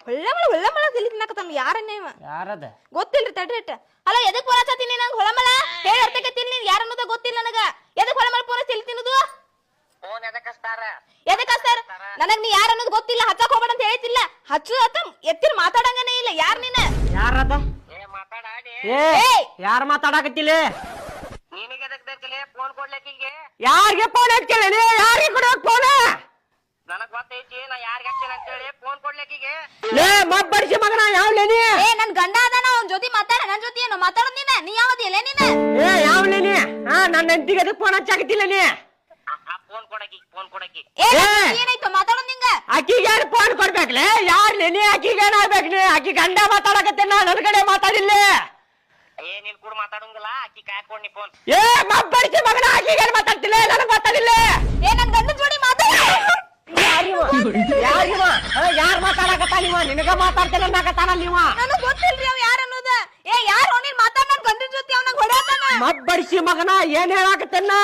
ಹೊಳ್ಳಮಳ ತಲಿ ತಿನ್ನಕತ್ತಾನ ಯಾರನ್ನ ಇವ ಯಾರದ ಗೊತ್ತಿಲ್ರಿ ತಡ್ರಿಟ್ ಅಲ್ಲ ಎದಕ್ ಬರಚತೀನಿ ನಂಗೆ ಹೊಳಮಳ ಹೇಳಿ ಅರ್ಥಕತ್ತೀನಿ ನೀನ್ ಯಾರ ಅನ್ನೋದ ಗೊತ್ತಿಲ್ಲ ನನಗ ಎದಕ್ ಹೊಳಮಳ ಪೂರ ತಲಿ ತಿನ್ನೋದು ಫೋನ್ ಎದಕ್ ಹಚ್ತಾರ ನನಗ್ ನೀ ಯಾರ ಅನ್ನೋದು ಗೊತ್ತಿಲ್ಲ ಹಚ್ಚಕ್ ಹೋಗ್ಬೇಡ ಅಂತ ಹೇಳ್ತಿಲ್ಲ ಹಚ್ಚು ಅತ್ತ ಎತ್ತಿನ ಮಾತಾಡಂಗನೇ ಇಲ್ಲ ಯಾರ್ ನೀನ ಯಾರದ ಮಾತಾಡಿ ಏ ಯಾರ ಮಾತಾಡಕತ್ತಿಲ್ಲ ನಿನಗೆ ಎದಕ್ ಬೇಕಲೆ ಫೋನ್ ಕೊಡ್ಲಿಕ್ಕೆ ಯಾರಿಗೆ ಫೋನ್ ಹಚ್ಚಲಿ ಯಾರಿಗೆ ಕೊಡ್ಬೇಕು ಫೋನ್ ನನಗ್ ಗೊತ್ತೈತಿ ನಾ ಯಾರಿಗೆ ಹಚ್ಚೇನ ಅಂತೇಳಿ ಫೋನ್ ಕೊಡ್ಲಿಕ್ಕೆ ಲೇ ಮಬ್ಬಡಿಸಿ ಮಗನ ಯಾವ್ಲೇ ನೀ ಏ ನನ್ ಗಂಡ ಅದಾನ ಅವ್ನ ಜೊತೆ ಮಾತಾಡ ನನ್ ಜೊತೆ ಏನು ಮಾತಾಡೋದ್ ನೀ ಯಾವದಿಲ್ಲ ನೀನ ಏ ಯಾವ್ಲೇ ನೀ ನನ್ನ ಹೆಂಡತಿಗೆ ಅದಕ್ಕೆ ಫೋನ್ ಹಚ್ಚಾಕತ್ತಿಲ್ಲ ನೀ ಫೋನ್ ಕೊಡಕಿ ಏನಾಯ್ತು ಮಾತಾಡೋದ್ ನಿಂಗ ಆಕಿಗೆ ಯಾರು ಫೋನ್ ಕೊಡ್ಬೇಕ್ಲೆ ಯಾರ್ಲಿ ನೀ ಆಕಿಗೆ ಏನಾಗ್ಬೇಕು ನೀ ಆಕಿ ಗಂಡ ಮಾತಾಡಕತ್ತೆ ನನ್ನ ಕಡೆ ಮಾತಾಡಿಲ್ಲ ನೀನ್ ಕೂಡ ಮಾತಾಡಂಗಿಲ್ಲ ಆಕಿ ಕಾಯ್ಕೊಂಡ್ ನೀ ಫೋನ್ ಏ ಮಬ್ಬಡಿಸಿ ಮಗನ ಆಕಿಗೆ ಏನ್ ಮಾತಾಡ್ತಿಲ್ಲ ನನಗ್ ಮಾತಾಡಿಲ್ಲ ಏ ನನ್ ಗಂಡ ಜೋಡಿ ಮಾತಾಡ ಯಾರು ಮಾತಾಡಕತ್ತ ನೀವ ನಿನಗ ಮಾತಾಡ್ತಿಲ್ಲ ನಾಕತ್ತಾನ ನೀವ ನನಗ್ ಗೊತ್ತಿಲ್ರಿ ಅವ್ ಯಾರ ಅನ್ನೋದ ಏ ಯಾರು ನೀನ್ ಮಾತಾಡ್ ನನ್ ಗಂಡನ ಜೊತೆ ಅವ್ನ ಹೊಡ್ಯಾತಾನ ಮಬ್ಬಡಿಸಿ ಮಗನ ಏನ್ ಹೇಳಾಕತ್ತೇನ